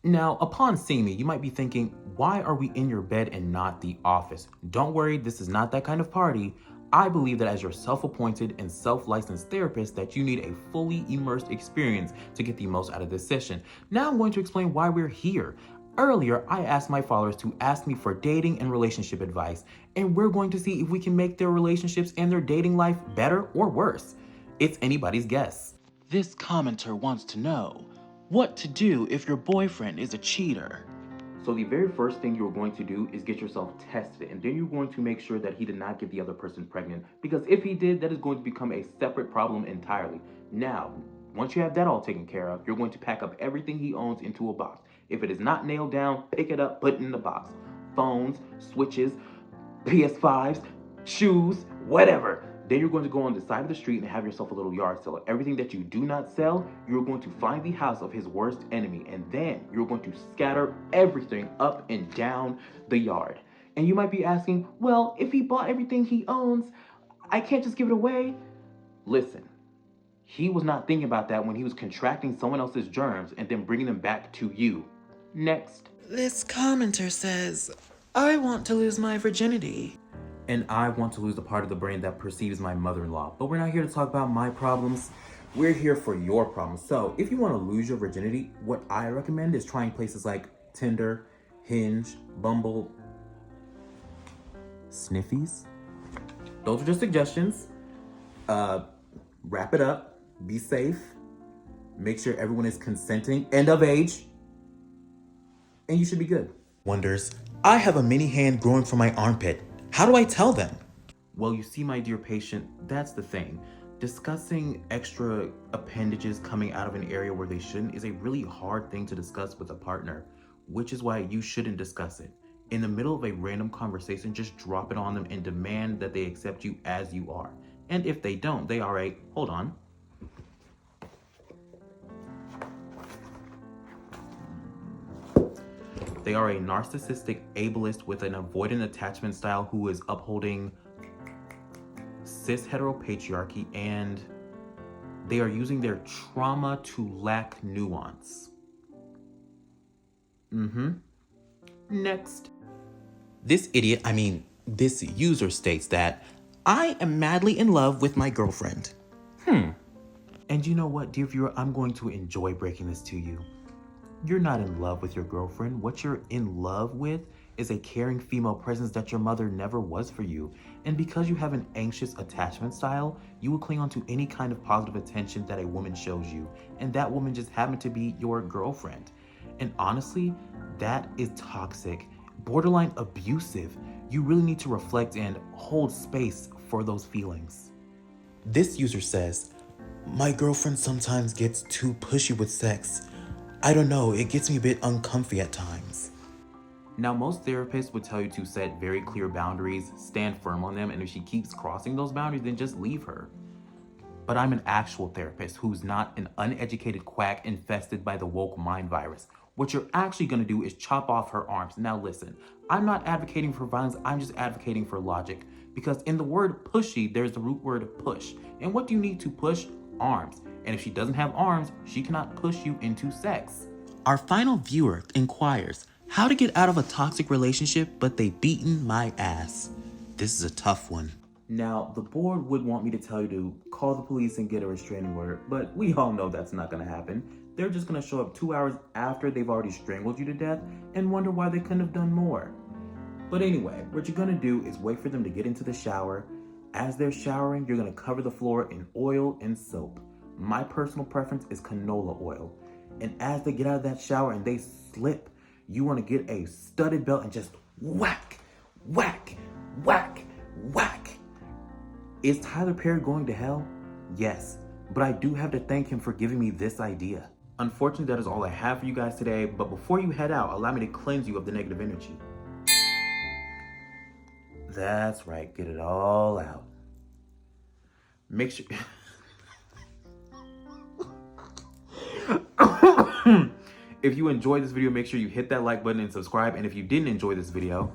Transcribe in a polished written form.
Now, upon seeing me, you might be thinking, why are we in your bed and not the office? Don't worry, this is not that kind of party. I believe that as your self-appointed and self-licensed therapist that you need a fully immersed experience to get the most out of this session. Now I'm going to explain why we're here. Earlier, I asked my followers to ask me for dating and relationship advice, and we're going to see if we can make their relationships and their dating life better or worse. It's anybody's guess. This commenter wants to know what to do if your boyfriend is a cheater. So the very first thing you're going to do is get yourself tested, and then you're going to make sure that he did not get the other person pregnant, because if he did, that is going to become a separate problem entirely. Now, once you have that all taken care of, you're going to pack up everything he owns into a box. If it is not nailed down, pick it up, put it in the box. Phones, switches, PS5s, shoes, whatever. Then you're going to go on the side of the street and have yourself a little yard sale. Everything that you do not sell, you're going to find the house of his worst enemy, and then you're going to scatter everything up and down the yard. And you might be asking, well, if he bought everything he owns, I can't just give it away. Listen, he was not thinking about that when he was contracting someone else's germs and then bringing them back to you. Next. This commenter says, I want to lose my virginity. And I want to lose the part of the brain that perceives my mother-in-law. But we're not here to talk about my problems. We're here for your problems. So if you want to lose your virginity, what I recommend is trying places like Tinder, Hinge, Bumble, Sniffies. Those are just suggestions. Wrap it up. Be safe. Make sure everyone is consenting and of age. And you should be good. Wonders, I have a mini hand growing from my armpit. How do I tell them? Well, you see, my dear patient, that's the thing. Discussing extra appendages coming out of an area where they shouldn't is a really hard thing to discuss with a partner, which is why you shouldn't discuss it. In the middle of a random conversation, just drop it on them and demand that they accept you as you are. And if they don't, they are a, hold on. They are a narcissistic ableist with an avoidant attachment style who is upholding cis heteropatriarchy, and they are using their trauma to lack nuance. Next. This user states that I am madly in love with my girlfriend. And you know what, dear viewer, I'm going to enjoy breaking this to you. You're not in love with your girlfriend. What you're in love with is a caring female presence that your mother never was for you. And because you have an anxious attachment style, you will cling on to any kind of positive attention that a woman shows you. And that woman just happened to be your girlfriend. And honestly, that is toxic, borderline abusive. You really need to reflect and hold space for those feelings. This user says, my girlfriend sometimes gets too pushy with sex. I don't know, it gets me a bit uncomfy at times. Now, most therapists would tell you to set very clear boundaries, stand firm on them, and if she keeps crossing those boundaries, then just leave her. But I'm an actual therapist who's not an uneducated quack infested by the woke mind virus. What you're actually gonna do is chop off her arms. Now listen, I'm not advocating for violence, I'm just advocating for logic. Because in the word pushy, there's the root word push. And what do you need to push? Arms. And if she doesn't have arms, she cannot push you into sex. Our final viewer inquires, how to get out of a toxic relationship, but they beaten my ass. This is a tough one. Now, the board would want me to tell you to call the police and get a restraining order, but we all know that's not gonna happen. They're just gonna show up 2 hours after they've already strangled you to death and wonder why they couldn't have done more. But anyway, what you're gonna do is wait for them to get into the shower. As they're showering, you're gonna cover the floor in oil and soap. My personal preference is canola oil. And as they get out of that shower and they slip, you wanna get a studded belt and just whack, whack, whack, whack. Is Tyler Perry going to hell? Yes, but I do have to thank him for giving me this idea. Unfortunately, that is all I have for you guys today, but before you head out, allow me to cleanse you of the negative energy. That's right, get it all out. Make sure... If you enjoyed this video, make sure you hit that like button and subscribe. And if you didn't enjoy this video,